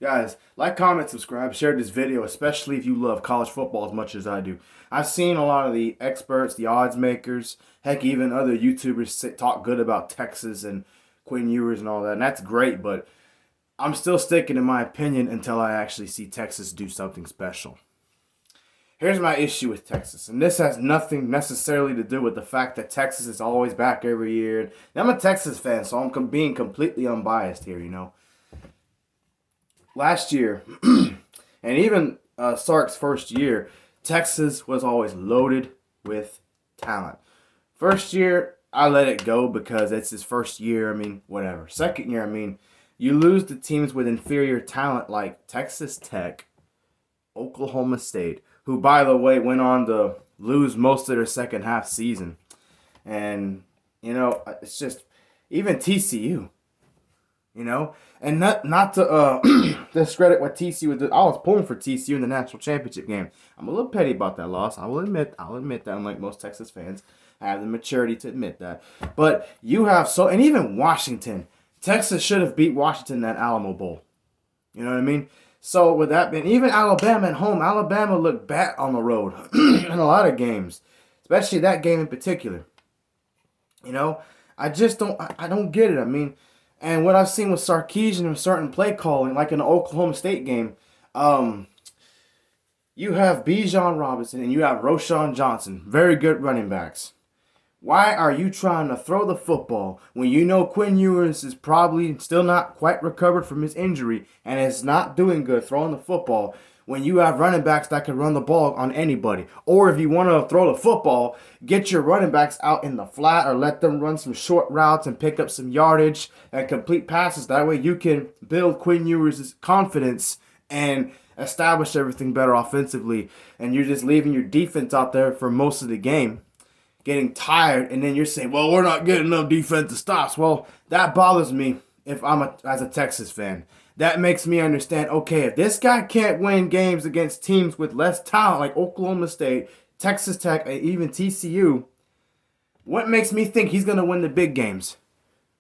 Guys, like, comment, subscribe, share this video, especially if you love college football as much as I do. I've seen a lot of the experts, the odds makers, heck, even other YouTubers talk good about Texas and Quinn Ewers and all that, and that's great, but I'm still sticking to my opinion until I actually see Texas do something special. Here's my issue with Texas, and this has nothing necessarily to do with the fact that Texas is always back every year. And I'm a Texas fan, so I'm being completely unbiased here. Last year, and even Sark's first year, Texas was always loaded with talent. First year, I let it go because it's his first year. Whatever. Second year, you lose to teams with inferior talent like Texas Tech, Oklahoma State, who, by the way, went on to lose most of their second half season. And, it's just, even TCU. And not to discredit what TCU did. I was pulling for TCU in the national championship game. I'm a little petty about that loss. I'll admit that. Unlike most Texas fans, I have the maturity to admit that. But you have and even Washington. Texas should have beat Washington in that Alamo Bowl. You know what I mean? So with that being, even Alabama at home, Alabama looked bad on the road in a lot of games, especially that game in particular. I just don't get it. And what I've seen with Sarkisian and certain play calling, like in the Oklahoma State game, you have Bijan Robinson and you have Roschon Johnson, very good running backs. Why are you trying to throw the football when you know Quinn Ewers is probably still not quite recovered from his injury and is not doing good throwing the football when you have running backs that can run the ball on anybody? Or if you want to throw the football, get your running backs out in the flat or let them run some short routes and pick up some yardage and complete passes. That way you can build Quinn Ewers' confidence and establish everything better offensively. And you're just leaving your defense out there for most of the game, getting tired, and then you're saying, well, we're not getting enough defensive stops. Well, that bothers me as a Texas fan. That makes me understand, okay, if this guy can't win games against teams with less talent like Oklahoma State, Texas Tech, and even TCU, what makes me think he's going to win the big games?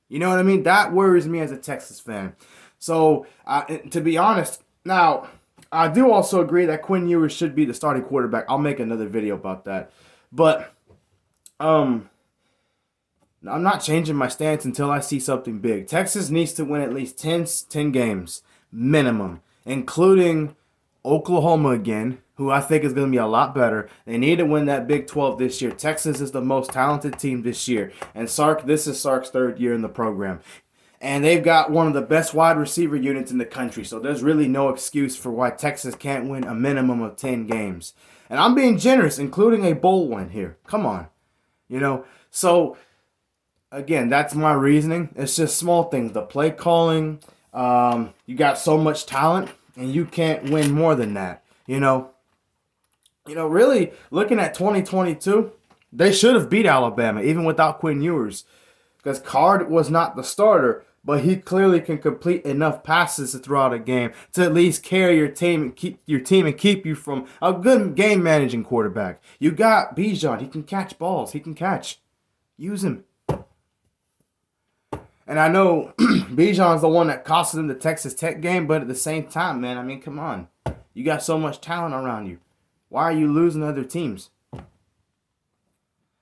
You know what I mean? That worries me as a Texas fan. So, to be honest, now, I do also agree that Quinn Ewers should be the starting quarterback. I'll make another video about that. But I'm not changing my stance until I see something big. Texas needs to win at least 10 games minimum, including Oklahoma again, who I think is going to be a lot better. They need to win that Big 12 this year. Texas is the most talented team this year. And this is Sark's third year in the program. And they've got one of the best wide receiver units in the country. So there's really no excuse for why Texas can't win a minimum of 10 games. And I'm being generous, including a bowl win here. Come on. So again, that's my reasoning. It's just small things. The play calling, you got so much talent, and you can't win more than that. Really looking at 2022, they should have beat Alabama even without Quinn Ewers, because Card was not the starter, but he clearly can complete enough passes throughout a game to at least carry your team and keep you from a good game managing quarterback. You got Bijan. He can catch balls. He can catch. Use him. And I know Bijan's the one that costed him the Texas Tech game, but at the same time, man, come on. You got so much talent around you. Why are you losing to other teams?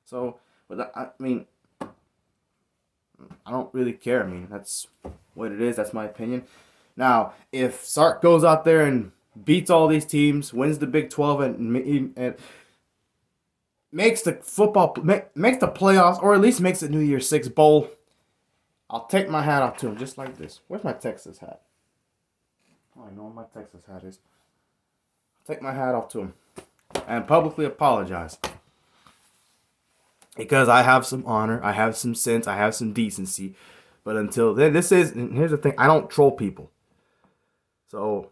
So, I don't really care. That's what it is. That's my opinion. Now, if Sark goes out there and beats all these teams, wins the Big 12, and makes the playoffs, or at least makes the New Year's Six Bowl, I'll take my hat off to him just like this. Where's my Texas hat? Oh, I know where my Texas hat is. I'll take my hat off to him and publicly apologize. Because I have some honor, I have some sense, I have some decency. But until then, here's the thing, I don't troll people. So,